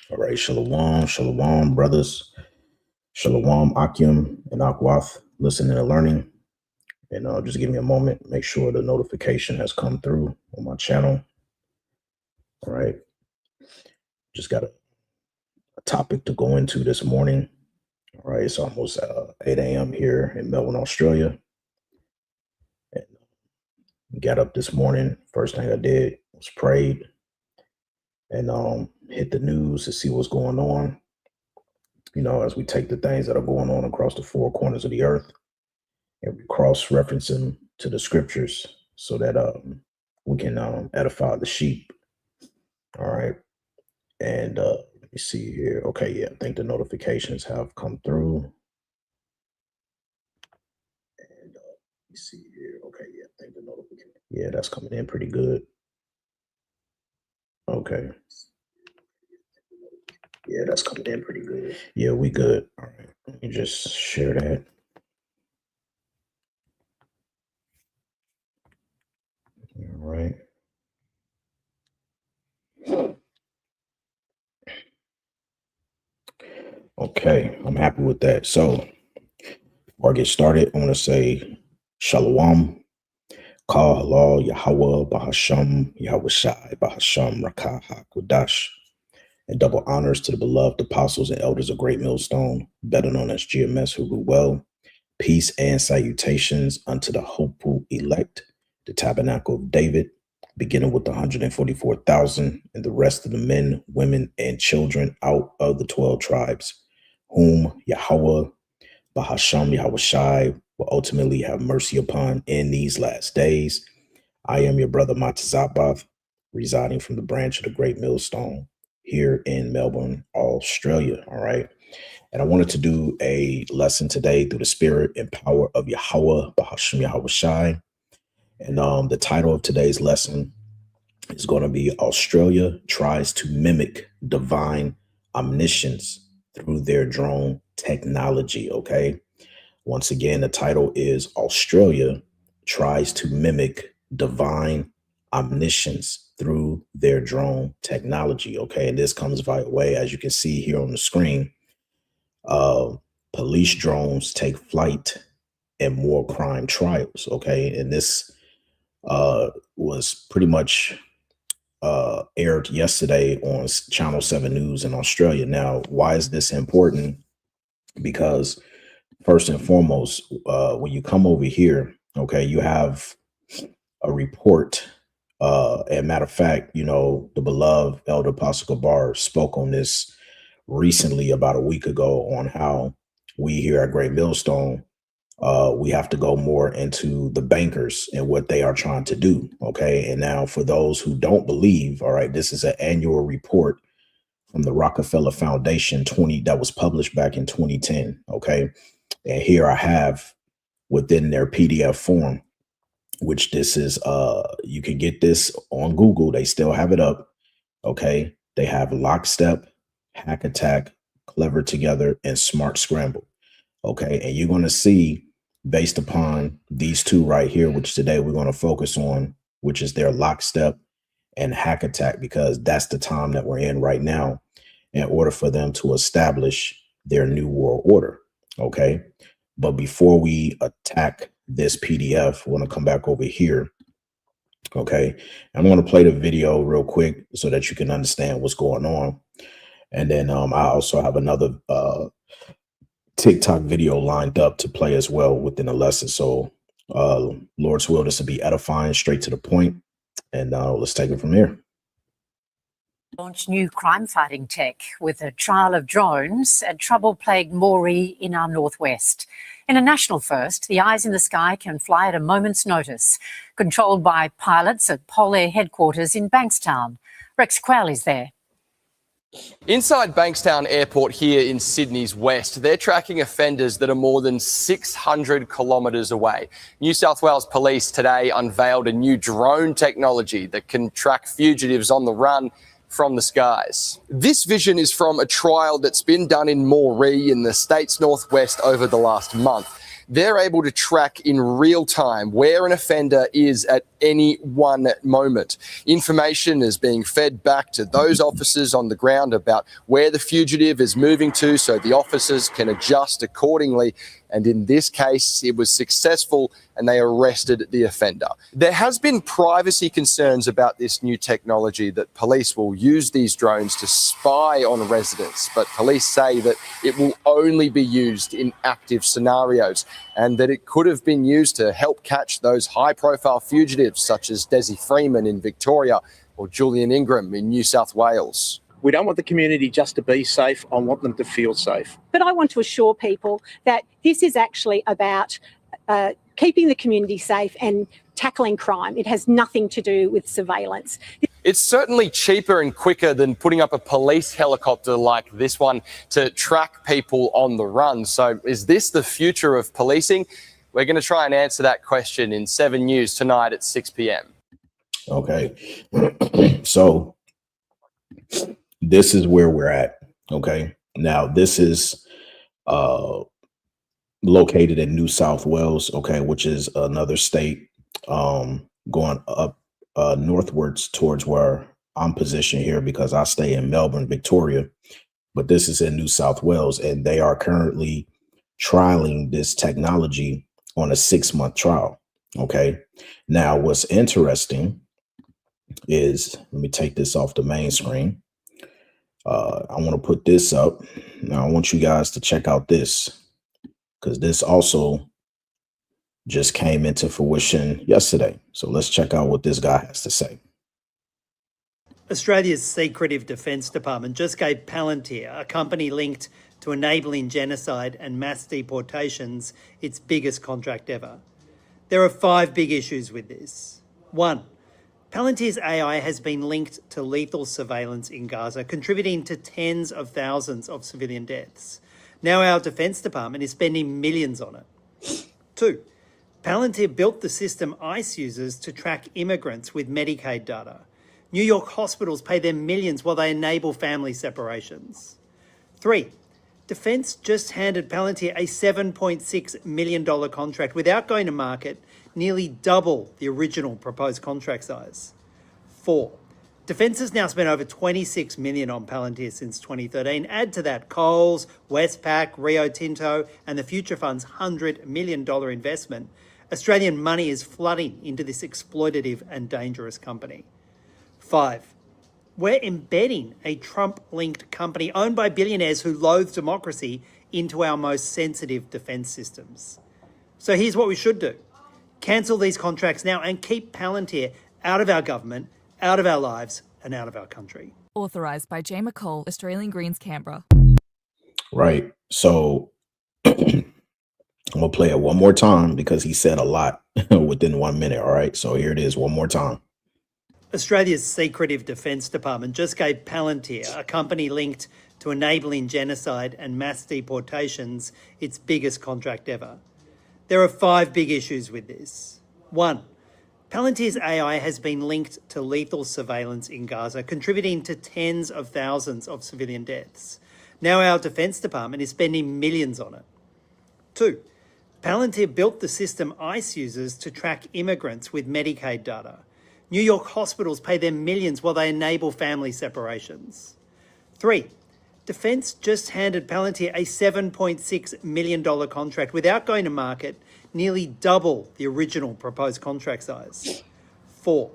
All right, shalom, shalom, brothers. Shalom, Akim and Akwath, listening and learning. And just give me a moment, make sure the notification has come through on my channel. All right. Just got a topic to go into this morning. All right. It's almost 8 a.m. here in Melbourne, Australia. And got up this morning. First thing I did was prayed and hit the news to see what's going on. You know, as we take the things that are going on across the four corners of the earth and we cross-reference them to the scriptures so that we can edify the sheep. All right. And let me see here. Okay, yeah, I think the notifications have come through. And let me see here. Okay, yeah, I think the notification. Yeah, that's coming in pretty good. Okay. Yeah, that's coming in pretty good. Yeah, we good. All right. Let me just share that. All right. Okay, I'm happy with that. So before I get started, I want to say Shalom, Ka Halal, Yahweh, Bahasham, Yahweh Shai, Bahasham, Rakah, HaKodash, and double honors to the beloved apostles and elders of Great Millstone, better known as GMS, who grew well. Peace and salutations unto the hopeful elect, the tabernacle of David, beginning with the 144,000 and the rest of the men, women, and children out of the 12 tribes, whom Yahweh, Bahasham, Yahweh Shai, will ultimately have mercy upon in these last days. I am your brother Matazabath, residing from the branch of the Great Millstone here in Melbourne, Australia. All right. And I wanted to do a lesson today through the spirit and power of Yahweh, Bahasham Yahweh Shai. And the title of today's lesson is going to be Australia Tries to Mimic Divine Omniscience Through Their Drone Technology. Okay. Once again, the title is Australia Tries to Mimic Divine Omniscience Through Their Drone Technology. Okay. And this comes via way, as you can see here on the screen. Police drones take flight and more crime trials. Okay. And this was pretty much aired yesterday on Channel 7 News in Australia. Now, why is this important? Because first and foremost, when you come over here, okay, you have a report. And matter of fact, you know, the beloved Elder Apostle Gabar spoke on this recently about a week ago on how we here at Great Millstone, we have to go more into the bankers and what they are trying to do. Okay. And now for those who don't believe, all right, this is an annual report from the Rockefeller Foundation that was published back in 2010. Okay. And here I have within their PDF form, which this is, you can get this on Google. They still have it up. Okay. They have Lockstep, Hack Attack, Clever Together, and Smart Scramble. Okay. And you're going to see, based upon these two right here, which today we're going to focus on, which is their Lockstep and Hack Attack, because that's the time that we're in right now in order for them to establish their new world order. Okay. But before we attack this PDF, I want to come back over here. Okay. I'm going to play the video real quick so that you can understand what's going on. And then I also have another TikTok video lined up to play as well within the lesson. So Lord's will, this will be edifying, straight to the point. And let's take it from here. Launch new crime-fighting tech with a trial of drones at trouble-plagued Moree in our northwest. In a national first, the eyes in the sky can fly at a moment's notice, controlled by pilots at Polair headquarters in Bankstown. Rex Quayle is there. Inside Bankstown Airport here in Sydney's west, they're tracking offenders that are more than 600 kilometres away. New South Wales Police today unveiled a new drone technology that can track fugitives on the run from the skies. This vision is from a trial that's been done in Moree in the state's northwest over the last month. they're able to track in real time where an offender is at any one moment. Information is being fed back to those officers on the ground about where the fugitive is moving to, so the officers can adjust accordingly. And in this case, it was successful and they arrested the offender. There has been privacy concerns about this new technology, that police will use these drones to spy on residents, but police say that it will only be used in active scenarios and that it could have been used to help catch those high-profile fugitives such as Desi Freeman in Victoria or Julian Ingram in New South Wales. We don't want the community just to be safe. I want them to feel safe. But I want to assure people that this is actually about keeping the community safe and tackling crime. It has nothing to do with surveillance. It's certainly cheaper and quicker than putting up a police helicopter like this one to track people on the run. So is this the future of policing? We're going to try and answer that question in 7 News tonight at 6 p.m. Okay. So this is where we're at. Okay. Now this is located in New South Wales, okay, which is another state going up northwards towards where I'm positioned here, because I stay in Melbourne, Victoria, but this is in New South Wales, and they are currently trialing this technology on a 6-month trial. Okay. Now what's interesting is, let me take this off the main screen. I want to put this up. Now I want you guys to check out this, because this also just came into fruition yesterday. So let's check out what this guy has to say. Australia's secretive Defence Department just gave Palantir, a company linked to enabling genocide and mass deportations, its biggest contract ever. There are 5 big issues with this. 1. Palantir's AI has been linked to lethal surveillance in Gaza, contributing to tens of thousands of civilian deaths. Now our Defence Department is spending millions on it. 2. Palantir built the system ICE uses to track immigrants with Medicaid data. New York hospitals pay them millions while they enable family separations. 3. Defence just handed Palantir a $7.6 million contract without going to market, nearly double the original proposed contract size. 4. Defence has now spent over $26 million on Palantir since 2013. Add to that Coles, Westpac, Rio Tinto and the Future Fund's $100 million investment. Australian money is flooding into this exploitative and dangerous company. 5. We're embedding a Trump-linked company owned by billionaires who loathe democracy into our most sensitive defence systems. So here's what we should do. Cancel these contracts now and keep Palantir out of our government, out of our lives and out of our country. Authorised by Jay McCall, Australian Greens, Canberra. Right. So I'm going to play it one more time because he said a lot within 1 minute. All right. So here it is one more time. Australia's secretive Defence Department just gave Palantir, a company linked to enabling genocide and mass deportations, its biggest contract ever. There are 5 big issues with this. 1. Palantir's AI has been linked to lethal surveillance in Gaza, contributing to tens of thousands of civilian deaths. Now our Defence Department is spending millions on it. 2. Palantir built the system ICE uses to track immigrants with Medicaid data. New York hospitals pay them millions while they enable family separations. 3. Defence just handed Palantir a $7.6 million contract without going to market, nearly double the original proposed contract size. 4.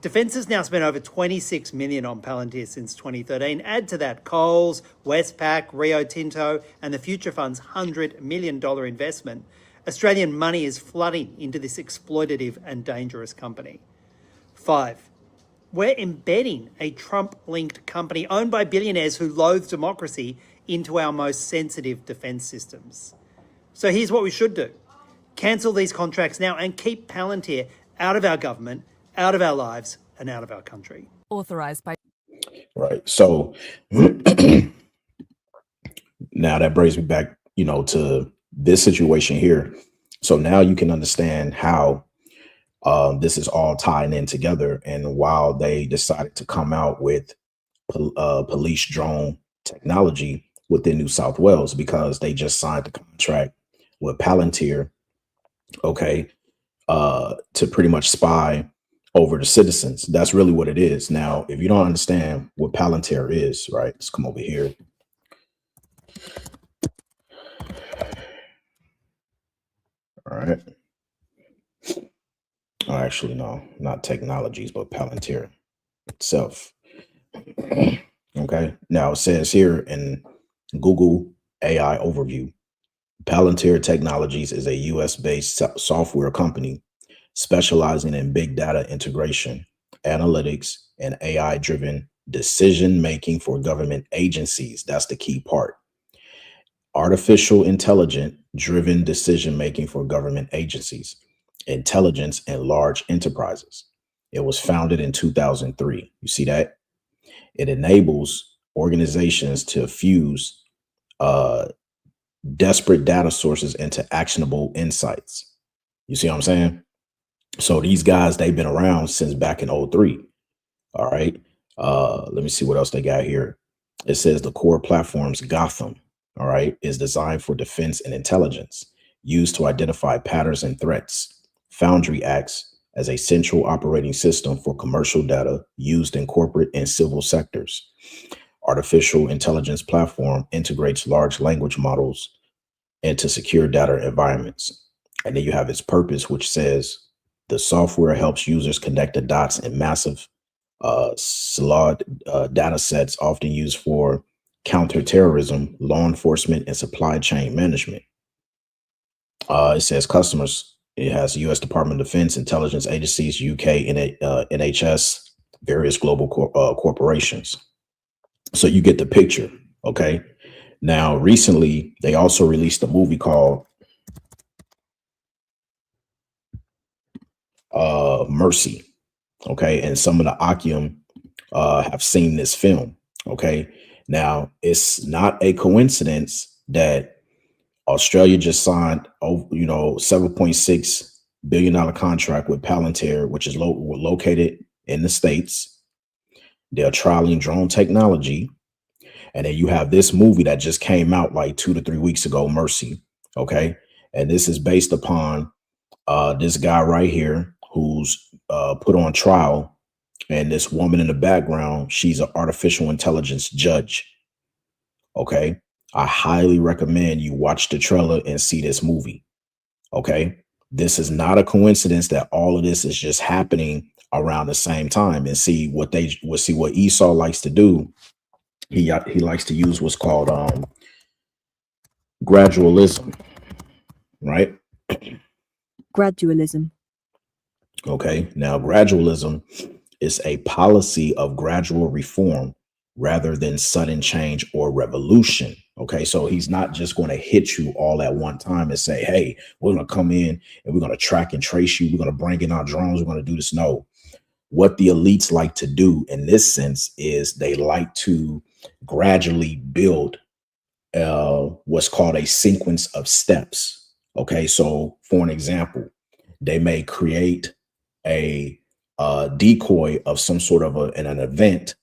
Defence has now spent over $26 million on Palantir since 2013. Add to that Coles, Westpac, Rio Tinto and the Future Fund's $100 million investment. Australian money is flooding into this exploitative and dangerous company. 5. We're embedding a Trump-linked company owned by billionaires who loathe democracy into our most sensitive defence systems. So here's what we should do. Cancel these contracts now and keep Palantir out of our government, out of our lives and out of our country. Authorised by... Right. So now that brings me back, to this situation here. So now you can understand how this is all tying in together. And while they decided to come out with police drone technology within New South Wales, because they just signed the contract with Palantir, okay, to pretty much spy over the citizens. That's really what it is. Now, if you don't understand what Palantir is, right, let's come over here. All right. Oh, actually, no, not Technologies, but Palantir itself. Okay. Now it says here in Google AI overview, Palantir Technologies is a US-based software company specializing in big data integration, analytics, and AI-driven decision making for government agencies. That's the key part. Artificial intelligence driven decision making for government agencies, intelligence and large enterprises. It was founded in 2003. You see that? It enables organizations to fuse uh, desperate data sources into actionable insights. You see what I'm saying? So these guys, they've been around since back in '03. All right. Let me see what else they got here. It says the core platform's Gotham, all right, is designed for defense and intelligence, used to identify patterns and threats. Foundry acts as a central operating system for commercial data used in corporate and civil sectors. Artificial intelligence platform integrates large language models into secure data environments. And then you have its purpose, which says the software helps users connect the dots in massive slot data sets often used for counterterrorism, law enforcement, and supply chain management. It says customers, it has U.S. Department of Defense, intelligence agencies, UK, NHS, various global corporations. So you get the picture, okay? Now, recently, they also released a movie called Mercy, okay? And some of the Akium have seen this film, okay? Now, it's not a coincidence that Australia just signed, $7.6 billion contract with Palantir, which is located in the States. They're trialing drone technology. And then you have this movie that just came out like 2 to 3 weeks ago, Mercy, okay? And this is based upon this guy right here who's put on trial, and this woman in the background, she's an artificial intelligence judge. Okay. I highly recommend you watch the trailer and see this movie. Okay. This is not a coincidence that all of this is just happening around the same time. And see what Esau likes to do. He likes to use what's called gradualism, right? Gradualism. Okay. Now, gradualism is a policy of gradual reform rather than sudden change or revolution. Okay. So he's not just going to hit you all at one time and say, hey, we're going to come in and we're going to track and trace you. We're going to bring in our drones. We're going to do this. No. What the elites like to do in this sense is they like to gradually build what's called a sequence of steps. Okay. So for an example, they may create a decoy of some sort of an event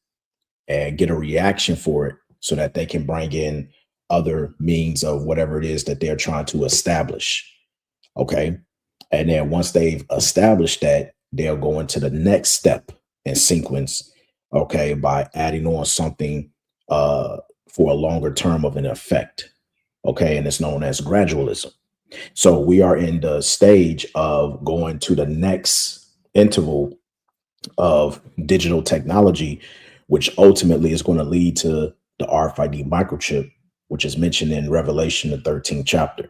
and get a reaction for it so that they can bring in other means of whatever it is that they're trying to establish. Okay. And then once they've established that, they'll go into the next step and sequence, okay, by adding on something for a longer term of an effect. Okay. And it's known as gradualism. So we are in the stage of going to the next interval of digital technology, which ultimately is going to lead to the RFID microchip, which is mentioned in Revelation, the 13th chapter.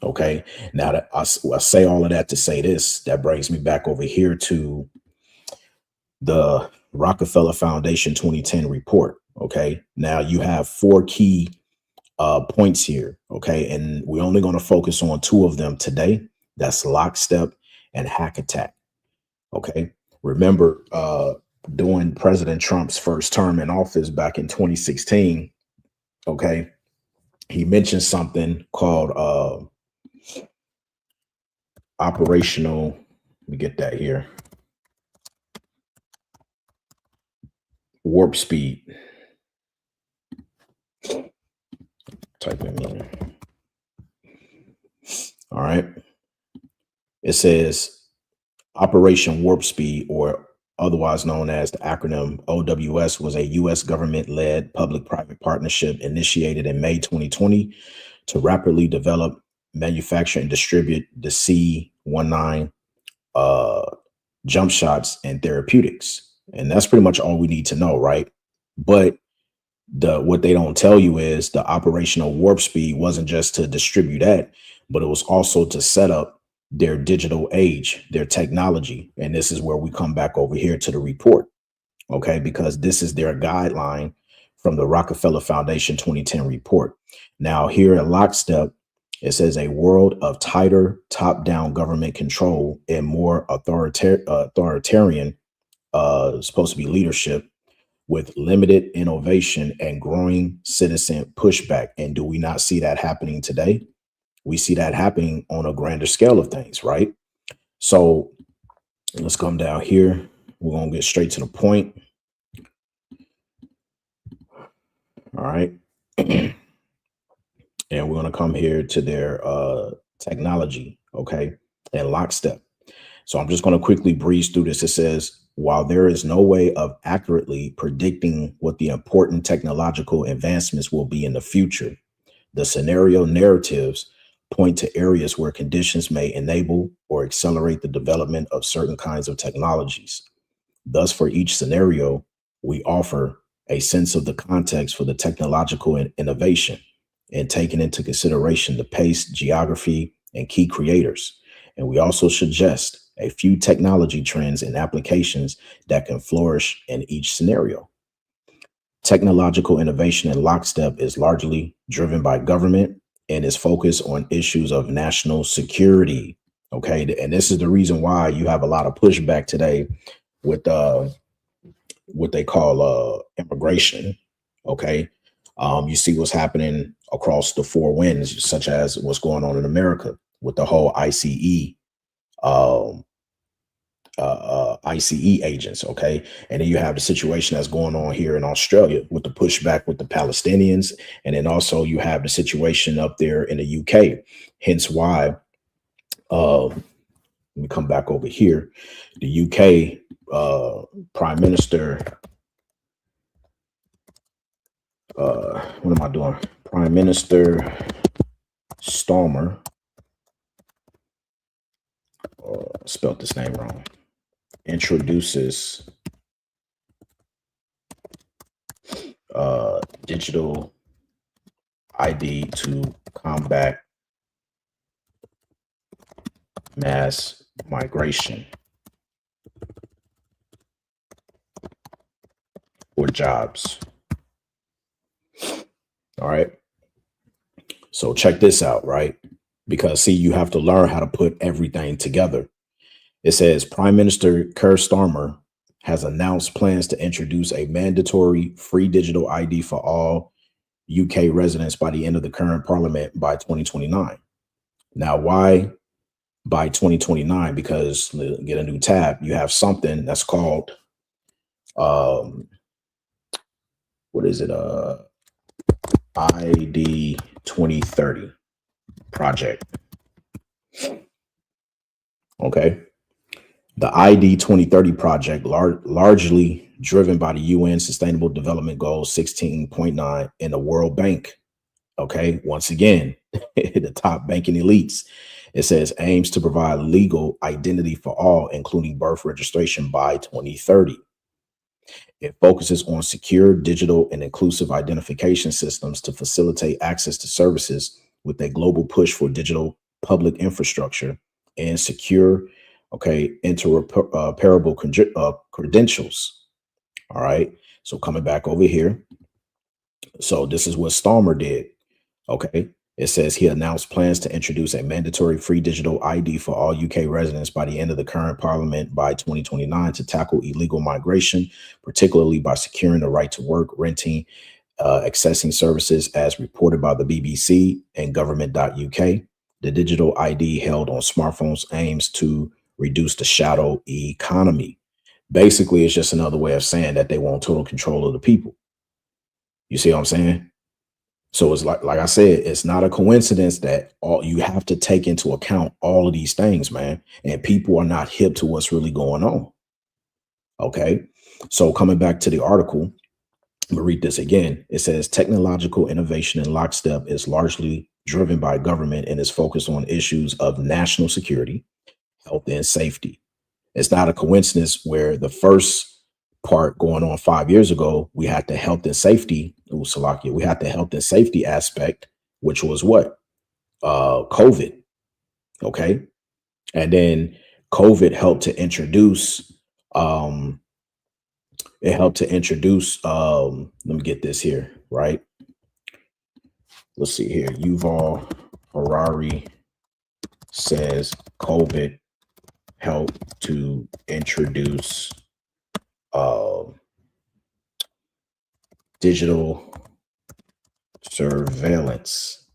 Okay. Now that I say all of that to say this, that brings me back over here to the Rockefeller Foundation 2010 report. Okay. Now you have 4 key points here. Okay. And we're only going to focus on 2 of them today. That's lockstep and hack attack. Okay. Remember, during President Trump's first term in office back in 2016, okay, he mentioned something called operational, let me get that here, warp speed. Type in All right. It says Operation Warp Speed, or otherwise known as the acronym OWS, was a U.S. government-led public-private partnership initiated in May 2020 to rapidly develop, manufacture, and distribute the C-19 jump shots and therapeutics. And that's pretty much all we need to know, right? But what they don't tell you is the operational warp speed wasn't just to distribute that, but it was also to set up their digital age, their technology. And this is where we come back over here to the report, okay? Because this is their guideline from the Rockefeller Foundation 2010 report. Now here at Lockstep, it says a world of tighter top-down government control and more authoritarian, supposed to be leadership, with limited innovation and growing citizen pushback. And do we not see that happening today? We see that happening on a grander scale of things, right? So let's come down here. We're going to get straight to the point. All right. And we're going to come here to their technology, okay, and Lockstep. So I'm just going to quickly breeze through this. It says, while there is no way of accurately predicting what the important technological advancements will be in the future, the scenario narratives point to areas where conditions may enable or accelerate the development of certain kinds of technologies. Thus, for each scenario, we offer a sense of the context for the technological innovation and taking into consideration the pace, geography, and key creators. And we also suggest a few technology trends and applications that can flourish in each scenario. Technological innovation in Lockstep is largely driven by government and is focused on issues of national security. Okay, and this is the reason why you have a lot of pushback today with what they call immigration. Okay, you see what's happening across the four winds, such as what's going on in America with the whole ICE agents, okay? And then you have the situation that's going on here in Australia with the pushback with the Palestinians, and then also you have the situation up there in the UK. Hence why, let me come back over here. The UK Prime Minister, what am I doing? Prime Minister Starmer, spelled this name wrong, introduces digital ID to combat mass migration for jobs. All right. So check this out, right? Because see, you have to learn how to put everything together. It says Prime Minister Keir Starmer has announced plans to introduce a mandatory free digital ID for all UK residents by the end of the current parliament by 2029. Now, why by 2029? Because get a new tab, you have something that's called, what is it? ID 2030 project. Okay. The ID 2030 project, largely driven by the UN Sustainable Development Goals 16.9 and the World Bank. Okay, once again, the top banking elites. It says aims to provide legal identity for all, including birth registration by 2030. It focuses on secure, digital, and inclusive identification systems to facilitate access to services with a global push for digital public infrastructure and secure, interoperable credentials. All right. So coming back over here. So this is what Starmer did. Okay. It says he announced plans to introduce a mandatory free digital ID for all UK residents by the end of the current parliament by 2029 to tackle illegal migration, particularly by securing the right to work, renting, accessing services as reported by the BBC and government.uk. The digital ID held on smartphones aims to reduce the shadow economy. Basically, it's just another way of saying that they want total control of the people. You see what I'm saying? So it's like I said, it's not a coincidence that all you have to take into account all of these things, man. And people are not hip to what's really going on. Okay. So coming back to the article, I'm gonna read this again. It says technological innovation in lockstep is largely driven by government and is focused on issues of national security, health, and safety. It's not a coincidence where the first part going on 5 years ago, we had the health and safety. Salakia, we had the health and safety aspect, which was what? COVID. Okay. And then COVID helped to introduce, let me get this here, right? Let's see here. Yuval Harari says COVID helped to introduce digital surveillance.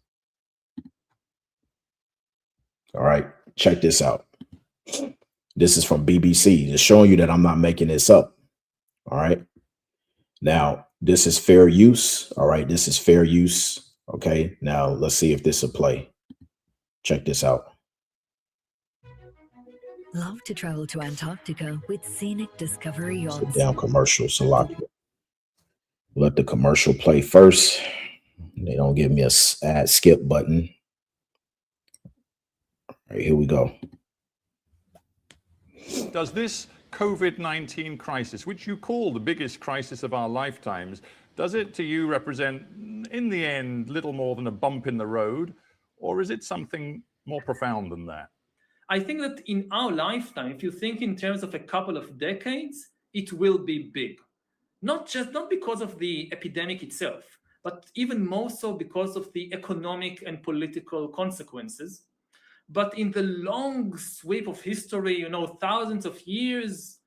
All right, check this out. This is from BBC, just showing you that I'm not making this up. All right. Now, this is fair use. All right, this is fair use. Okay, now let's see if this will play. Check this out. Love to travel to Antarctica with scenic Discovery yachts. Sit down commercial, Salakia. Let the commercial play first. They don't give me a ad skip button. All right, here we go. Does this COVID-19 crisis, which you call the biggest crisis of our lifetimes, does it to you represent, in the end, little more than a bump in the road, or is it something more profound than that? I think that in our lifetime, if you think in terms of a couple of decades, it will be big. Not because of the epidemic itself, but even more so because of the economic and political consequences. But in the long sweep of history, thousands of years,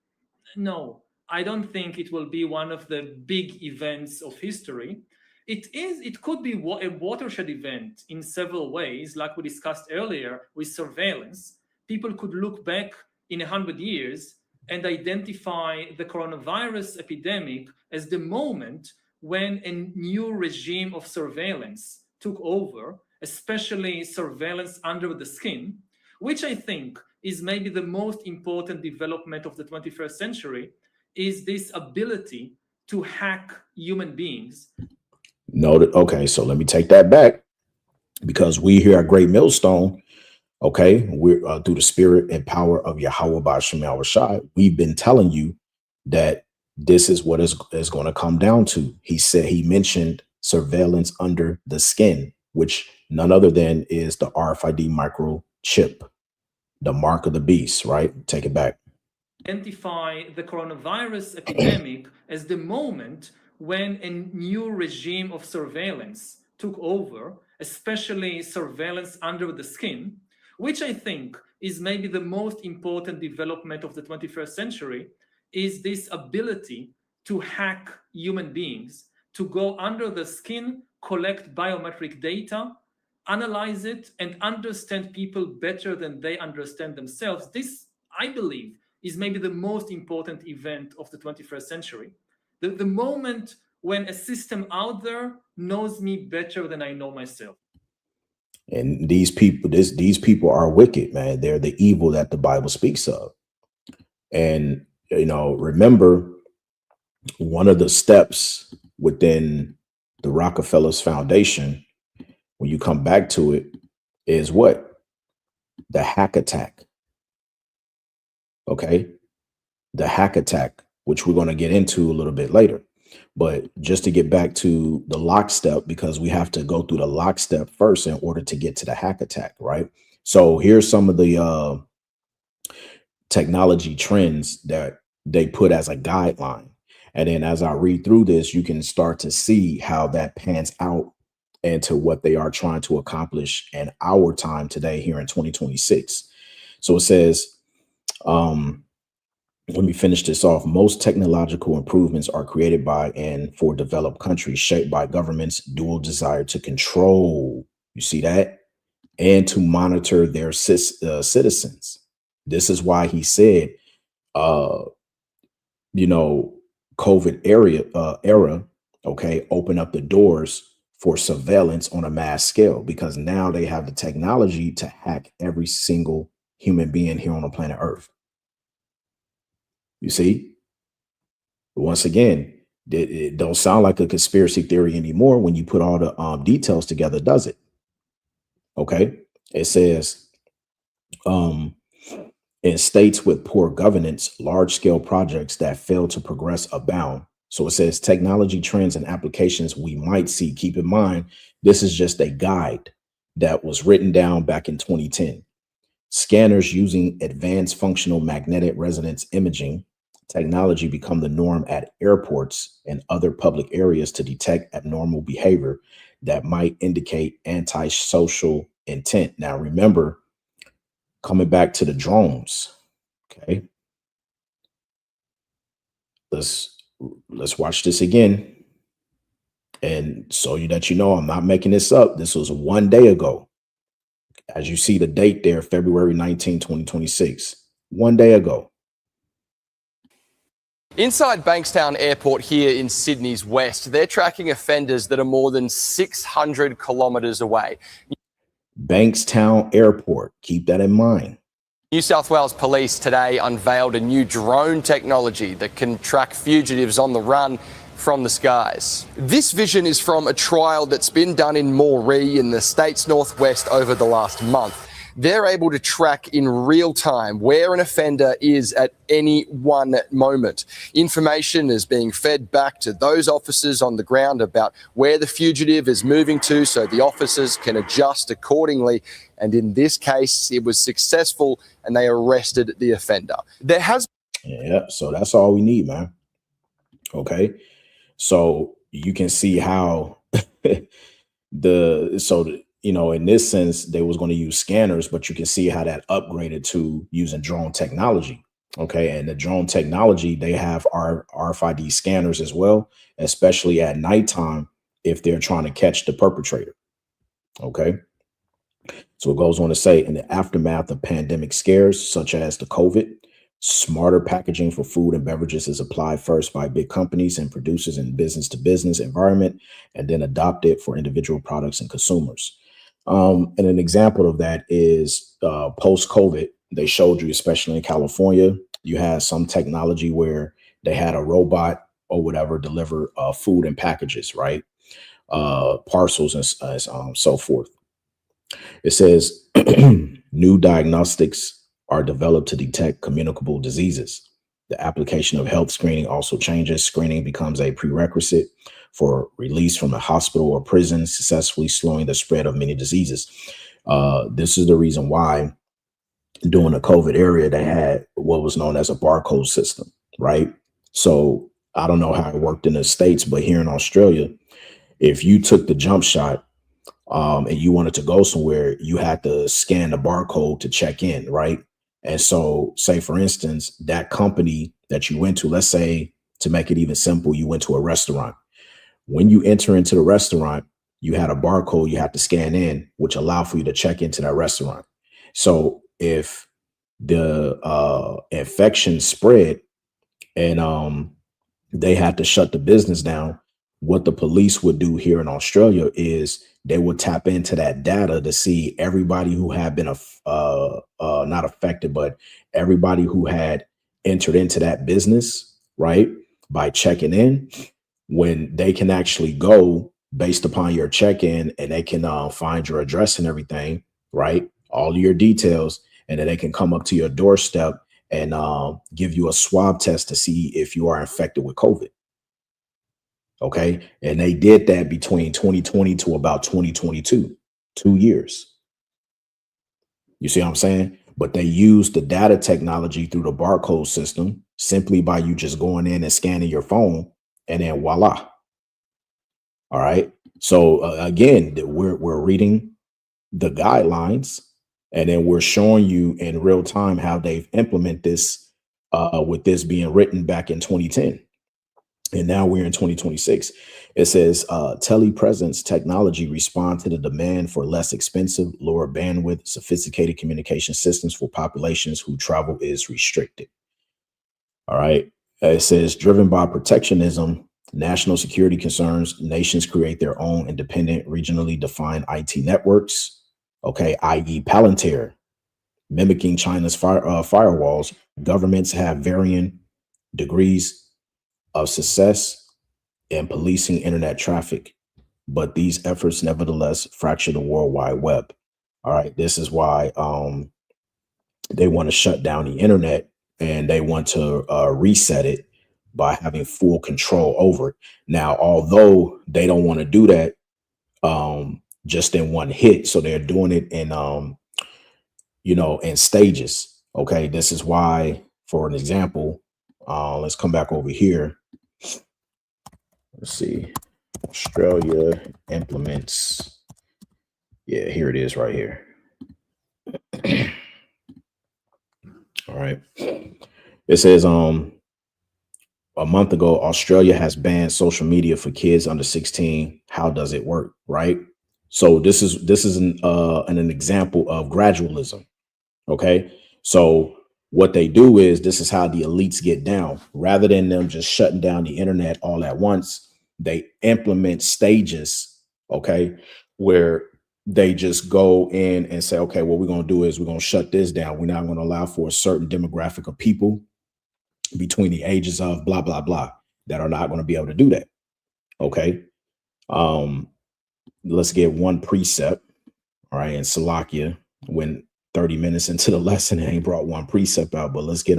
no, I don't think it will be one of the big events of history. It could be a watershed event in several ways, like we discussed earlier with surveillance. People could look back in 100 years and identify the coronavirus epidemic as the moment when a new regime of surveillance took over, especially surveillance under the skin, which I think is maybe the most important development of the 21st century, is this ability to hack human beings. Noted. Okay, so let me take that back, because we here at Great Millstone, okay, we're through the spirit and power of Yahweh Ba'Shem Yahushai, we've been telling you that this is what is going to come down to. He mentioned surveillance under the skin, which none other than is the RFID microchip, the mark of the beast, right? Take it back. Identify the coronavirus epidemic as the moment when a new regime of surveillance took over, especially surveillance under the skin, which I think is maybe the most important development of the 21st century, is this ability to hack human beings, to go under the skin, collect biometric data, analyze it, and understand people better than they understand themselves. This, I believe, is maybe the most important event of the 21st century. The moment when a system out there knows me better than I know myself. And these people are wicked, man. They're the evil that the Bible speaks of. And, remember, one of the steps within the Rockefellers Foundation, when you come back to it, is what? The hack attack. Okay? The hack attack, which we're going to get into a little bit later. But just to get back to the lockstep, because we have to go through the lockstep first in order to get to the hack attack, right? So here's some of the technology trends that they put as a guideline. And then as I read through this, you can start to see how that pans out into what they are trying to accomplish in our time today here in 2026. So it says, let me finish this off. Most technological improvements are created by and for developed countries, shaped by governments' dual desire to control, you see that, and to monitor their citizens. This is why he said, COVID era, okay, open up the doors for surveillance on a mass scale, because now they have the technology to hack every single human being here on the planet Earth. You see, once again, it don't sound like a conspiracy theory anymore when you put all the details together, does it? Okay. It says, in states with poor governance, large-scale projects that fail to progress abound. So it says technology trends and applications we might see. Keep in mind, this is just a guide that was written down back in 2010. Scanners using advanced functional magnetic resonance imaging technology become the norm at airports and other public areas to detect abnormal behavior that might indicate antisocial intent. Now, remember, coming back to the drones, okay? Let's watch this again. And so that you know, I'm not making this up. This was 1 day ago. As you see the date there, February 19, 2026, 1 day ago. Inside Bankstown Airport here in Sydney's west, they're tracking offenders that are more than 600 kilometres away. Bankstown Airport, keep that in mind. New South Wales Police today unveiled a new drone technology that can track fugitives on the run from the skies. This vision is from a trial that's been done in Moree in the state's northwest over the last month. They're able to track in real time where an offender is at any one moment. Information is being fed back to those officers on the ground about where the fugitive is moving to, so the officers can adjust accordingly. And in this case, it was successful and they arrested the offender. Yeah, so that's all we need, man. Okay. So you can see how in this sense, they was going to use scanners, but you can see how that upgraded to using drone technology. Okay. And the drone technology, they have our RFID scanners as well, especially at nighttime if they're trying to catch the perpetrator. Okay. So it goes on to say, in the aftermath of pandemic scares, such as the COVID, smarter packaging for food and beverages is applied first by big companies and producers in business to business environment, and then adopted for individual products and consumers. And an example of that is post-COVID, they showed you, especially in California, you had some technology where they had a robot or whatever deliver food and packages, right? Parcels and so forth. It says new diagnostics are developed to detect communicable diseases. The application of health screening also changes. Screening becomes a prerequisite for release from a hospital or prison, successfully slowing the spread of many diseases. This is the reason why during the COVID era, they had what was known as a barcode system, right? So I don't know how it worked in the States, but here in Australia, if you took the jump shot and you wanted to go somewhere, you had to scan the barcode to check in, right? And so, say, for instance, that company that you went to, let's say, to make it even simple, you went to a restaurant. When you enter into the restaurant, you had a barcode you had to scan in, which allowed for you to check into that restaurant. So if the infection spread and they had to shut the business down, what the police would do here in Australia is they would tap into that data to see everybody who had been not affected, but everybody who had entered into that business, right? By checking in, when they can actually go based upon your check-in and they can find your address and everything, right? All of your details, and then they can come up to your doorstep and give you a swab test to see if you are infected with COVID. Okay. And they did that between 2020 to about 2022, 2 years. You see what I'm saying? But they used the data technology through the barcode system simply by you just going in and scanning your phone, and then voila. All right. So again, we're reading the guidelines, and then we're showing you in real time how they've implemented this with this being written back in 2010. And now we're in 2026. It says telepresence technology responds to the demand for less expensive, lower bandwidth, sophisticated communication systems for populations who travel is restricted. All right. It says driven by protectionism, National security concerns. Nations create their own independent, regionally defined IT networks. Okay, i.e. Palantir, mimicking China's firewalls. Governments have varying degrees of success in policing internet traffic, but these efforts nevertheless fracture the World Wide Web. All right, this is why they want to shut down the internet, and they want to reset it by having full control over it. Now, although they don't want to do that just in one hit, so they're doing it in in stages. Okay, this is why, for an example, let's come back over here. Let's see. Australia implements. Yeah, here it is right here. All right. It says a month ago, Australia has banned social media for kids under 16. How does it work? Right. So this is an example of gradualism. Okay. So what they do is, this is how the elites get down. Rather than them just shutting down the internet all at once, they implement stages. Okay. Where they just go in and say, okay, what we're going to do is we're going to shut this down. We're not going to allow for a certain demographic of people between the ages of blah, blah, blah, that are not going to be able to do that. Okay. Let's get one precept. All right. And Salakia, when 30 minutes into the lesson, I ain't brought one precept out, but let's get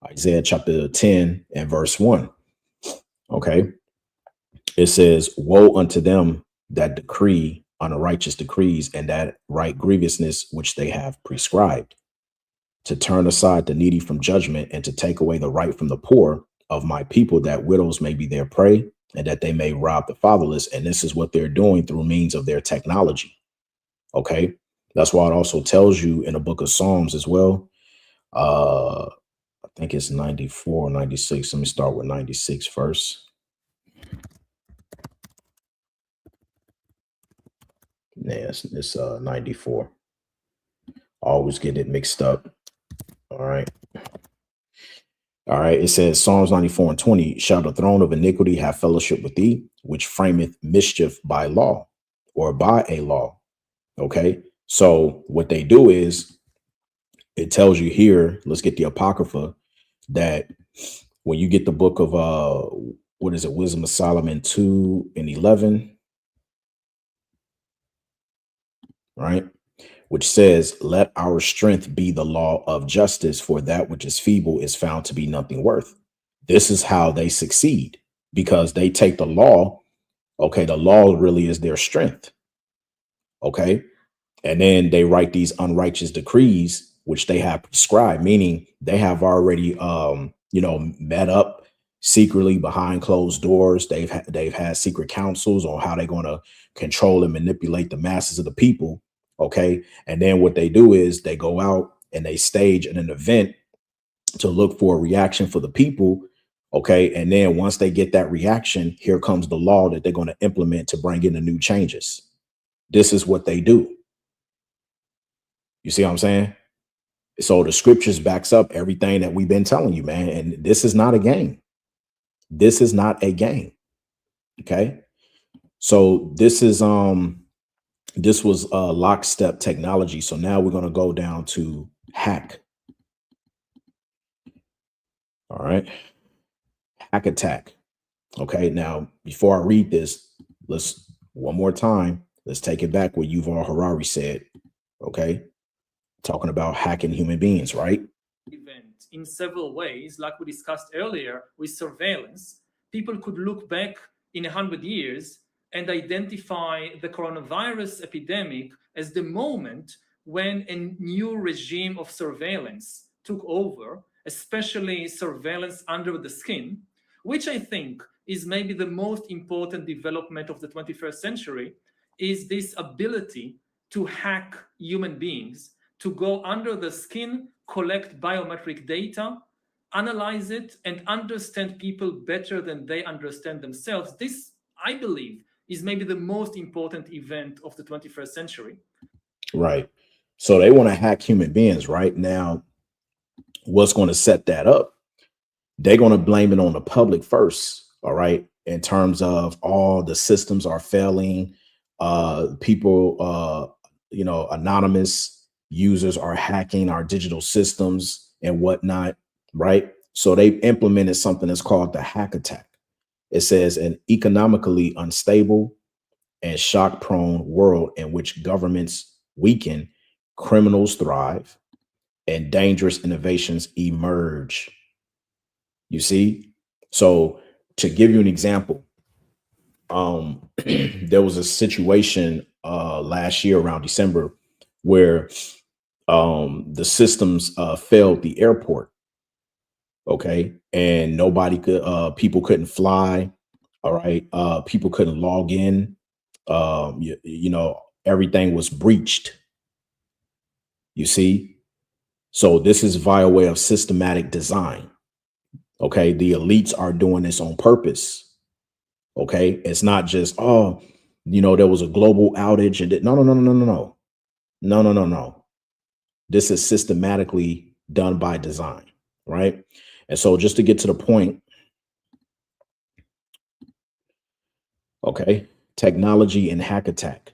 Isaiah chapter 10 and verse 1. Okay. It says, woe unto them that decree unrighteous decrees, and that right grievousness which they have prescribed, to turn aside the needy from judgment, and to take away the right from the poor of my people, that widows may be their prey, and that they may rob the fatherless. And this is what they're doing through means of their technology. Okay. That's why it also tells you in the book of Psalms as well. I think it's 94 or 96. Let me start with 96 first. Yeah, it's 94. I always get it mixed up. All right. All right. It says Psalms 94 and 20, shall the throne of iniquity have fellowship with thee, which frameth mischief by law, or by a law. Okay. So what they do is, it tells you here, let's get the Apocrypha, that when you get the book of what is it, Wisdom of Solomon 2 and 11, right? Which says, let our strength be the law of justice, for that which is feeble is found to be nothing worth. This is how they succeed, because they take the law. Okay, the law really is their strength. Okay, and then they write these unrighteous decrees, which they have prescribed, meaning they have already, met up secretly behind closed doors. They've had secret councils on how they're going to control and manipulate the masses of the people. Okay. And then what they do is they go out and they stage an event to look for a reaction for the people. Okay. And then once they get that reaction, here comes the law that they're going to implement to bring in the new changes. This is what they do. You see what I'm saying? So the scriptures backs up everything that we've been telling you, man. And this is not a game. This is not a game. Okay. So this is this was lockstep technology. So now we're going to go down to hack. All right. Hack attack. Okay. Now, before I read this, let's one more time. Let's take it back what Yuval Harari said. Okay. Talking about hacking human beings, right? Event in several ways, like we discussed earlier with surveillance. People could look back in 100 years and identify the coronavirus epidemic as the moment when a new regime of surveillance took over, especially surveillance under the skin, which I think is maybe the most important development of the 21st century, is this ability to hack human beings, to go under the skin, collect biometric data, analyze it, and understand people better than they understand themselves. This, I believe, is maybe the most important event of the 21st century. Right. So they want to hack human beings right now. What's going to set that up? They're going to blame it on the public first. all right, in terms of all the systems are failing, people, anonymous users are hacking our digital systems and whatnot, right? So they implemented something that's called the hack attack. It says an economically unstable and shock prone world in which governments weaken, criminals thrive, and dangerous innovations emerge. You see? So to give you an example, there was a situation last year around December where the systems failed the airport. Okay. And nobody could, people couldn't fly. All right. People couldn't log in. Everything was breached. You see? So this is via way of systematic design. Okay. The elites are doing this on purpose. Okay. It's not just, there was a global outage and no. This is systematically done by design. Right. And so just to get to the point, okay, technology and hack attack.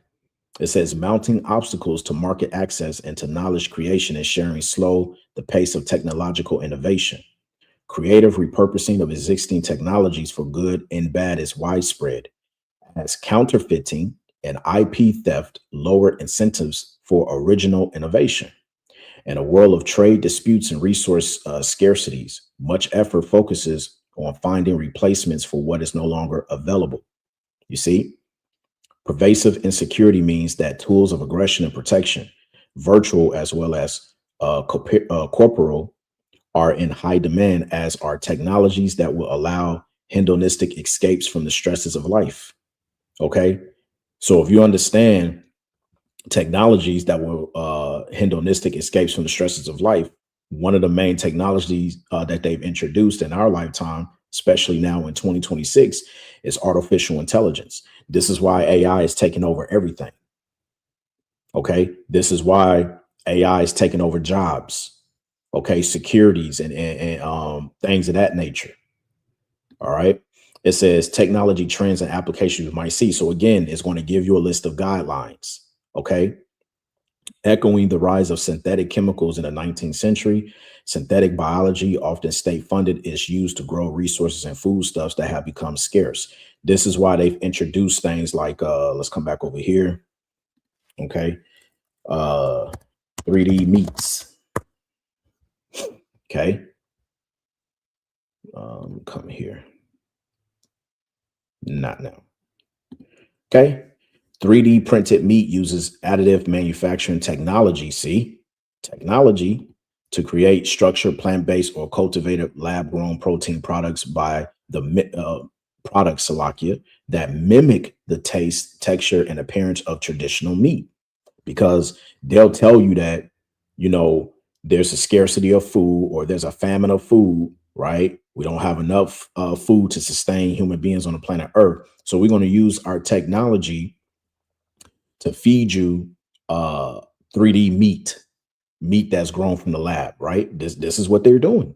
It says mounting obstacles to market access and to knowledge creation and sharing slow the pace of technological innovation. Creative repurposing of existing technologies for good and bad is widespread, as counterfeiting and IP theft lower incentives for original innovation. In a world of trade disputes and resource scarcities, much effort focuses on finding replacements for what is no longer available. You see? Pervasive insecurity means that tools of aggression and protection, virtual as well as corporal, are in high demand, as are technologies that will allow hedonistic escapes from the stresses of life. Okay. So if you understand technologies that will hedonistic escapes from the stresses of life, one of the main technologies that they've introduced in our lifetime, especially now in 2026, is artificial intelligence. This is why AI is taking over everything. Okay. This is why AI is taking over jobs. Okay. Securities and things of that nature. All right. It says technology trends and applications you might see. So again, it's going to give you a list of guidelines. Okay. Echoing the rise of synthetic chemicals in the 19th century, synthetic biology, often state funded, is used to grow resources and foodstuffs that have become scarce. This is why they've introduced things like, let's come back over here. Okay. 3D meats. Okay. Come here. Not now. Okay. 3D printed meat uses additive manufacturing technology. See, technology to create structured plant-based or cultivated lab-grown protein products by the products, Salakia, that mimic the taste, texture, and appearance of traditional meat. Because they'll tell you that, there's a scarcity of food or there's a famine of food, right? We don't have enough food to sustain human beings on the planet Earth. So we're going to use our technology to feed you 3D meat that's grown from the lab, right? This is what they're doing.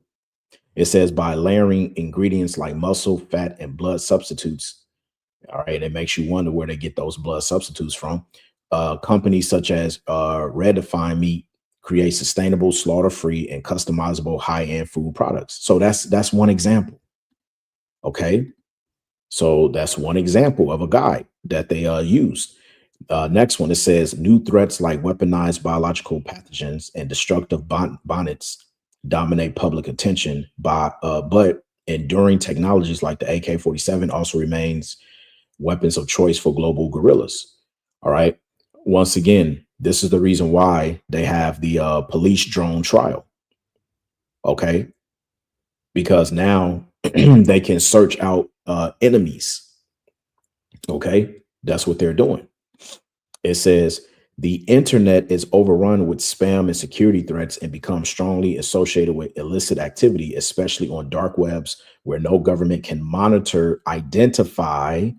It says by layering ingredients like muscle, fat, and blood substitutes. All right, it makes you wonder where they get those blood substitutes from. Companies such as Redefine Meat create sustainable, slaughter-free, and customizable high-end food products. So that's one example. Okay, so that's one example of a guide that they used. Next one, it says new threats like weaponized biological pathogens and destructive bonnets dominate public attention, but enduring technologies like the AK-47 also remains weapons of choice for global guerrillas. All right. Once again, this is the reason why they have the police drone trial. Okay. Because now they can search out enemies. Okay. That's what they're doing. It says the internet is overrun with spam and security threats and becomes strongly associated with illicit activity, especially on dark webs where no government can monitor, identify,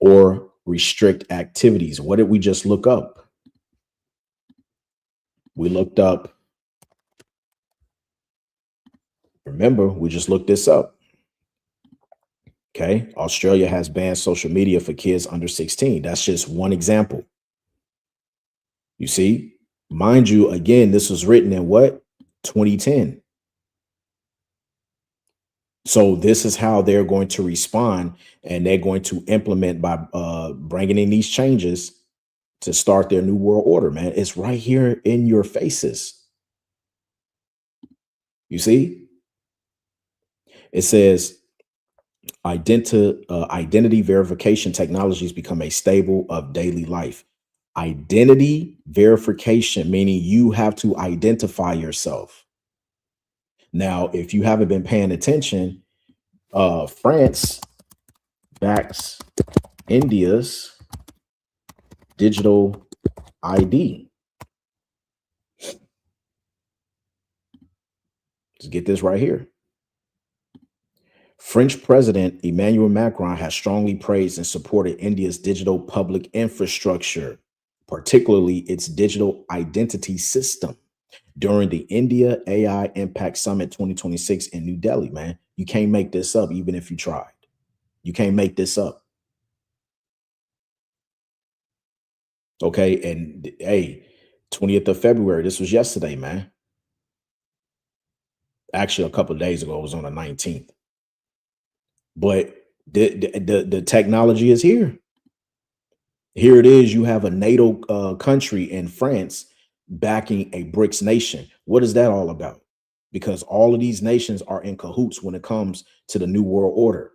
or restrict activities. What did we just look up? We looked up. Remember, we just looked this up. Okay. Australia has banned social media for kids under 16. That's just one example. You see, mind you, again, this was written in what? 2010. So this is how they're going to respond, and they're going to implement by bringing in these changes to start their new world order, man. It's right here in your faces. You see, it says identity verification technologies become a staple of daily life. Identity verification, meaning you have to identify yourself. Now, if you haven't been paying attention, France backs India's digital ID. Let's get this right here. French President Emmanuel Macron has strongly praised and supported India's digital public infrastructure, particularly its digital identity system, during the India AI Impact Summit 2026 in New Delhi, man. You can't make this up, even if you tried. You can't make this up. Okay, and hey, 20th of February, this was yesterday, man. Actually, a couple of days ago, it was on the 19th. But the technology is here. Here it is. You have a NATO country in France backing a BRICS nation. What is that all about? Because all of these nations are in cahoots when it comes to the New World Order.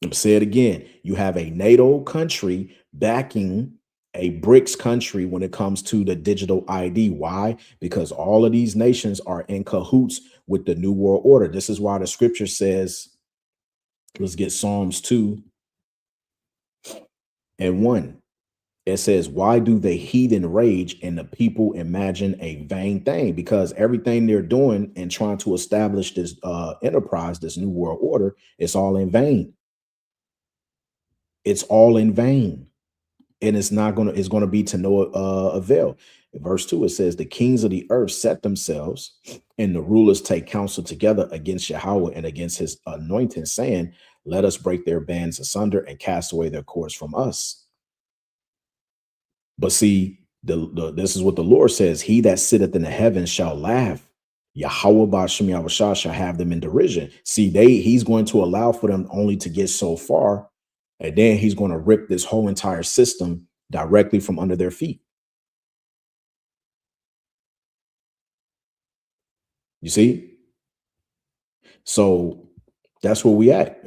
I'll say it again. You have a NATO country backing a BRICS country when it comes to the digital ID. Why? Because all of these nations are in cahoots with the New World Order. This is why the scripture says, let's get Psalms 2:1. It says, why do the heathen rage and the people imagine a vain thing? Because everything they're doing and trying to establish this enterprise, this New World Order, it's all in vain. It's all in vain. And it's going to be to no avail. In verse 2, it says, the kings of the earth set themselves and the rulers take counsel together against Yahweh and against his anointing, saying, let us break their bands asunder and cast away their cords from us. But see, this is what the Lord says. He that sitteth in the heavens shall laugh. Yahweh Ba'ashem Yahushua shall have them in derision. See, he's going to allow for them only to get so far. And then he's going to rip this whole entire system directly from under their feet. You see? So that's where we at.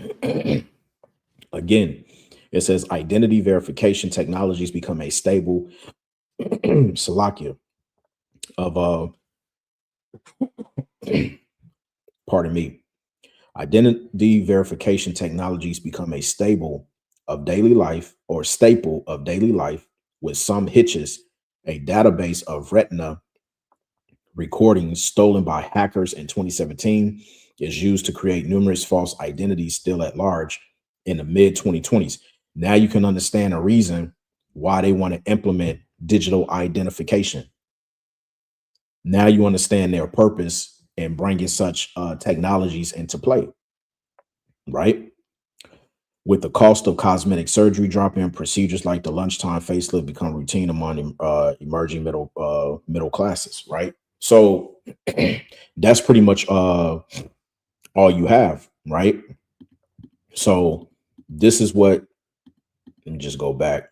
Again, it says identity verification technologies become a stable Salakia of pardon me. Identity verification technologies become a staple of daily life or staple of daily life with some hitches. A database of retina recordings stolen by hackers in 2017 is used to create numerous false identities still at large in the mid 2020s. Now you can understand a reason why they want to implement digital identification. Now you understand their purpose in bringing such technologies into play, right? With the cost of cosmetic surgery dropping, procedures like the lunchtime facelift become routine among emerging middle classes, right? So that's pretty much all you have, right? So this is what, let me just go back.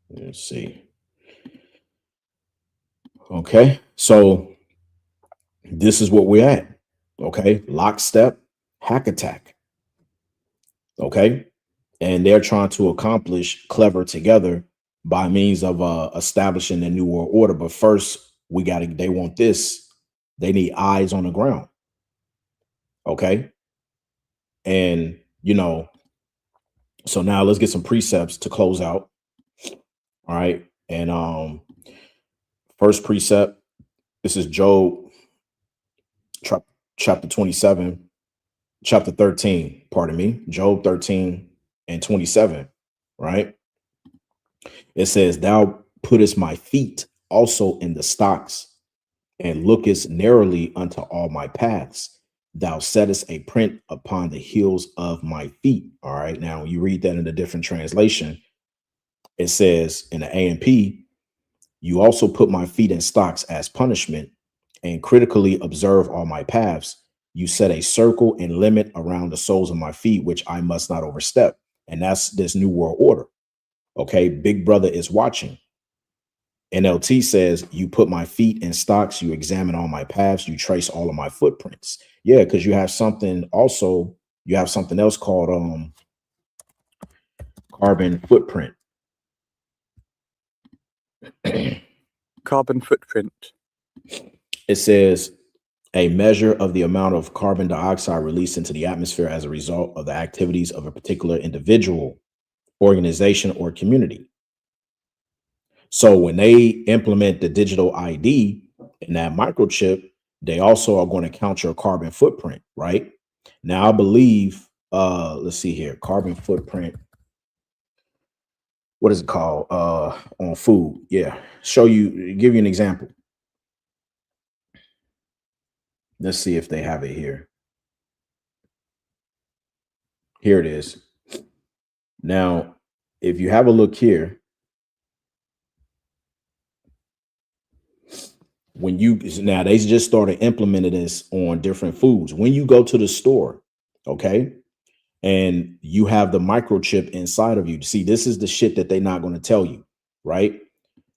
Let's see. Okay, so this is what we're at. Okay, lockstep hack attack. Okay, and they're trying to accomplish clever together by means of establishing the New World Order. But first, they want this. They need eyes on the ground. Okay, and so now let's get some precepts to close out. All right, and first precept. This is Job chapter 27, chapter 13, pardon me, Job 13:27, right? It says, thou puttest my feet also in the stocks, and lookest narrowly unto all my paths. Thou settest a print upon the heels of my feet. All right. Now, you read that in a different translation. It says in the A&P, you also put my feet in stocks as punishment and critically observe all my paths. You set a circle and limit around the soles of my feet, which I must not overstep. And that's this new world order. Okay. Big brother is watching. NLT says, you put my feet in stocks, you examine all my paths, you trace all of my footprints. Yeah, because you have something also, you have something else called carbon footprint. Carbon footprint. It says a measure of the amount of carbon dioxide released into the atmosphere as a result of the activities of a particular individual, organization, or community. So when they implement the digital ID in that microchip, they also are going to count your carbon footprint, right? Now, I believe, let's see here, carbon footprint. What is it called? On food. Yeah. Give you an example. Let's see if they have it here. Here it is. Now, if you have a look here, now they just started implementing this on different foods. When you go to the store, okay, and you have the microchip inside of you. See, this is the shit that they're not going to tell you, right?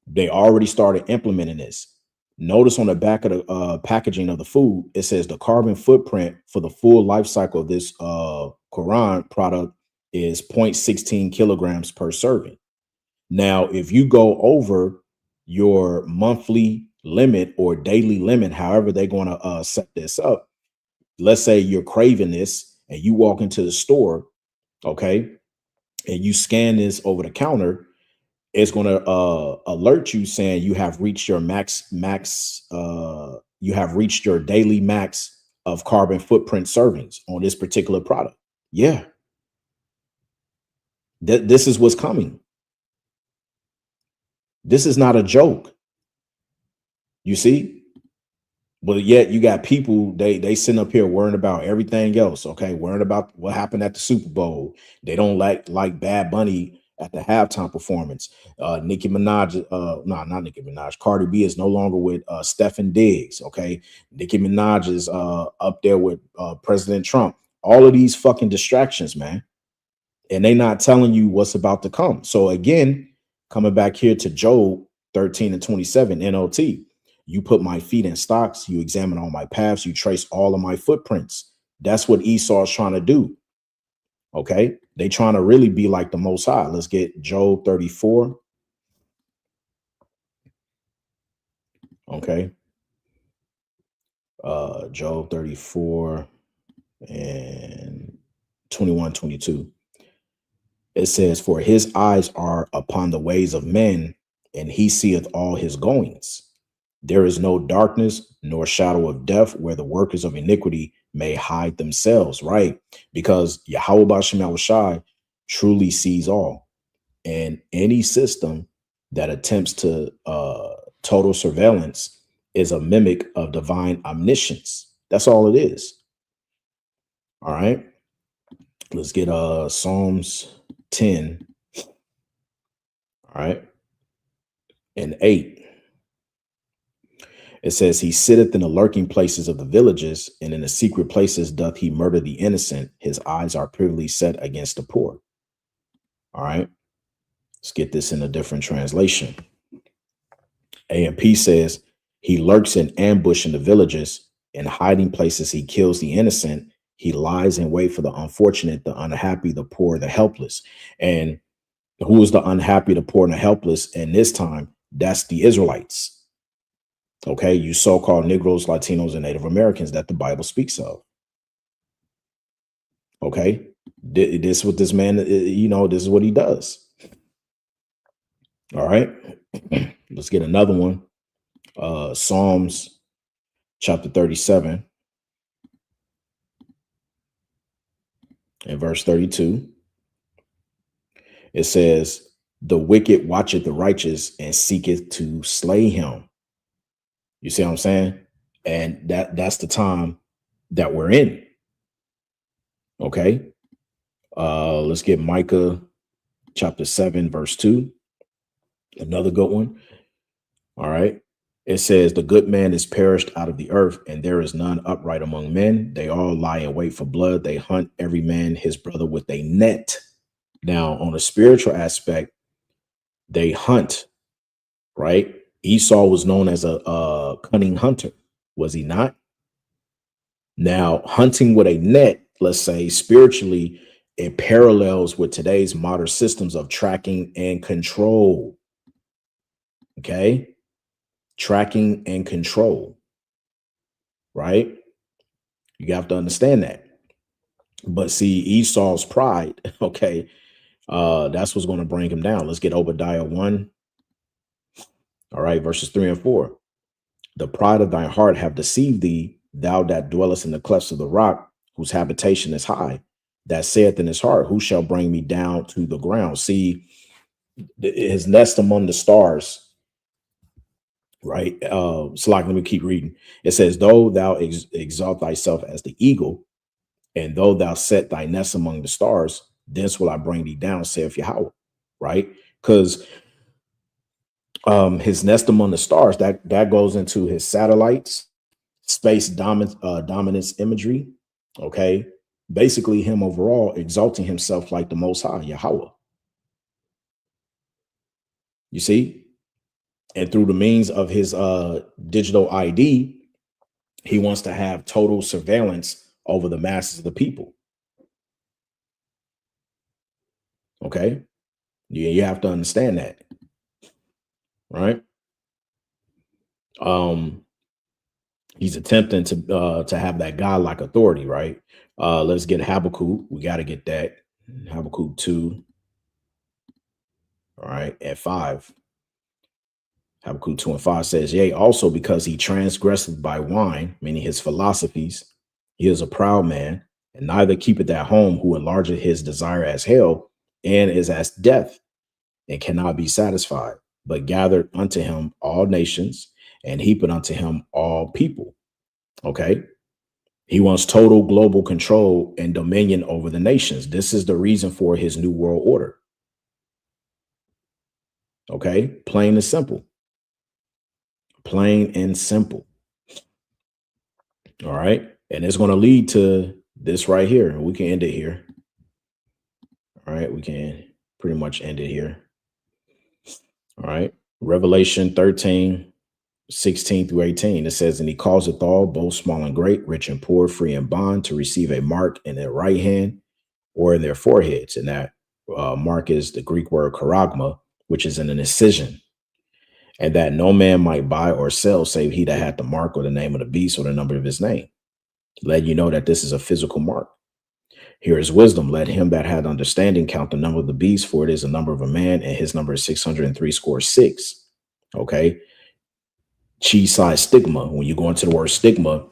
They already started implementing this. Notice on the back of the packaging of the food, it says the carbon footprint for the full life cycle of this Quran product is 0.16 kilograms per serving. Now, if you go over your monthly limit or daily limit, however they're going to set this up, let's say you're craving this and you walk into the store, okay, and you scan this over the counter, it's going to alert you saying you have reached your you have reached your daily max of carbon footprint servings on this particular product. Yeah. This is what's coming. This is not a joke. You see? But yet you got people, they sitting up here worrying about everything else, okay? Worrying about what happened at the Super Bowl. They don't like Bad Bunny at the halftime performance. Nicki Minaj, not Nicki Minaj. Cardi B is no longer with Stephen Diggs, okay? Nicki Minaj is up there with President Trump. All of these fucking distractions, man. And they not telling you what's about to come. So again, coming back here to Job 13 and 27, NLT. You put my feet in stocks, you examine all my paths, you trace all of my footprints. That's what Esau is trying to do. Okay. They trying to really be like the Most High. Let's get Job 34. Okay. Job 34 and 21, 22. It says, for his eyes are upon the ways of men, and he seeth all his goings. There is no darkness nor shadow of death where the workers of iniquity may hide themselves, right? Because Yahweh B'Shem Yahushai truly sees all. And any system that attempts to total surveillance is a mimic of divine omniscience. That's all it is. All right. Let's get Psalms 10. All right. And 8. It says, he sitteth in the lurking places of the villages, and in the secret places doth he murder the innocent. His eyes are privily set against the poor. All right. Let's get this in a different translation. A&P says, he lurks in ambush in the villages. In hiding places, he kills the innocent. He lies in wait for the unfortunate, the unhappy, the poor, the helpless. And who is the unhappy, the poor, and the helpless? And this time, that's the Israelites. Okay, you so-called Negroes, Latinos, and Native Americans that the Bible speaks of. Okay, this is what this man, this is what he does. All right, let's get another one. Psalms chapter 37 and verse 32. It says, The wicked watcheth the righteous and seeketh to slay him. You see what I'm saying? And that's the time that we're in. Okay. Let's get Micah chapter 7, verse 2. Another good one. All right. It says, the good man is perished out of the earth, and there is none upright among men. They all lie in wait for blood. They hunt every man his brother with a net. Now, on a spiritual aspect, they hunt, right? Esau was known as a cunning hunter, was he not? Now, hunting with a net, let's say spiritually, it parallels with today's modern systems of tracking and control. Okay? Tracking and control, right? You have to understand that. But see, Esau's pride, okay, that's what's going to bring him down. Let's get Obadiah 1. All right, verses 3 and 4. The pride of thy heart have deceived thee, thou that dwellest in the clefts of the rock, whose habitation is high, that saith in his heart, who shall bring me down to the ground? See, his nest among the stars, right? So like, let me keep reading. It says, though thou exalt thyself as the eagle, and though thou set thy nest among the stars, thence will I bring thee down, saith Yahweh, right? Because his nest among the stars, that goes into his satellites, space dominance imagery. Okay, basically him overall exalting himself like the Most High, Yahweh. You see, and through the means of his digital ID, he wants to have total surveillance over the masses of the people. Okay, you have to understand that, right? He's attempting to have that godlike authority, right? Let's get Habakkuk. We got to get that. Habakkuk 2. All right, at 5. Habakkuk 2 and 5 says, yea, also because he transgresseth by wine, meaning his philosophies, he is a proud man, and neither keepeth at home, who enlargeth his desire as hell, and is as death, and cannot be satisfied, but gathered unto him all nations, and heaped unto him all people. Okay. He wants total global control and dominion over the nations. This is the reason for his new world order. Okay. Plain and simple. Plain and simple. All right. And it's going to lead to this right here. We can end it here. All right. We can pretty much end it here. All right. Revelation 13, 16 through 18. It says, and he causeth all, both small and great, rich and poor, free and bond, to receive a mark in their right hand or in their foreheads. And that mark is the Greek word charagma, which is an incision. And that no man might buy or sell, save he that had the mark or the name of the beast or the number of his name. Let you know that this is a physical mark. Here is wisdom. Let him that had understanding count the number of the beast, for it is the number of a man, and his number is 666. Okay. Chi psi stigma. When you go into the word stigma,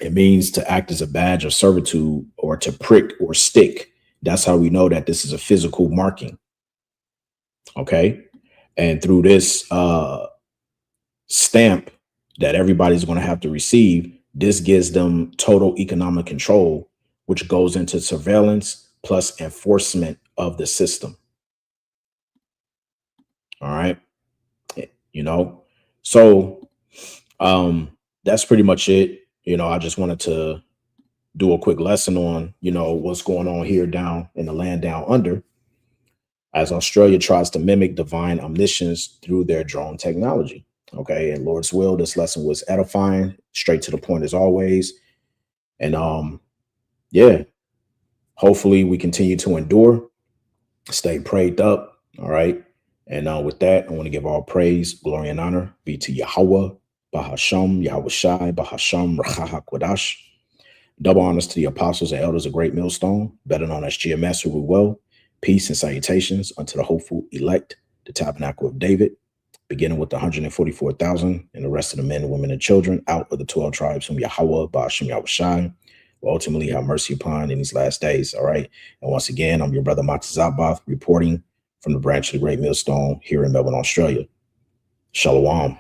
it means to act as a badge of servitude or to prick or stick. That's how we know that this is a physical marking. Okay. And through this stamp that everybody's going to have to receive, this gives them total economic control, which goes into surveillance plus enforcement of the system. All right. You know, so that's pretty much it. You know, I just wanted to do a quick lesson on, you know, what's going on here down in the land down under, as Australia tries to mimic divine omniscience through their drone technology. Okay. And Lord's will, this lesson was edifying, straight to the point as always. And yeah, hopefully we continue to endure, stay prayed up. All right. And with that, I want to give all praise, glory, and honor be to Yahweh, Bahasham, Yahweh Shai, Bahasham, Rachaha Kwadash. Double honors to the apostles and elders of Great Millstone, better known as GMS, who we will. Peace and salutations unto the hopeful elect, the tabernacle of David, beginning with the 144,000 and the rest of the men, women, and children out of the 12 tribes whom Yahweh, Bahasham, Yahweh Shai, will ultimately have mercy upon in these last days. All right. And once again, I'm your brother Matazabath, reporting from the branch of the Great Millstone here in Melbourne, Australia. Shalom.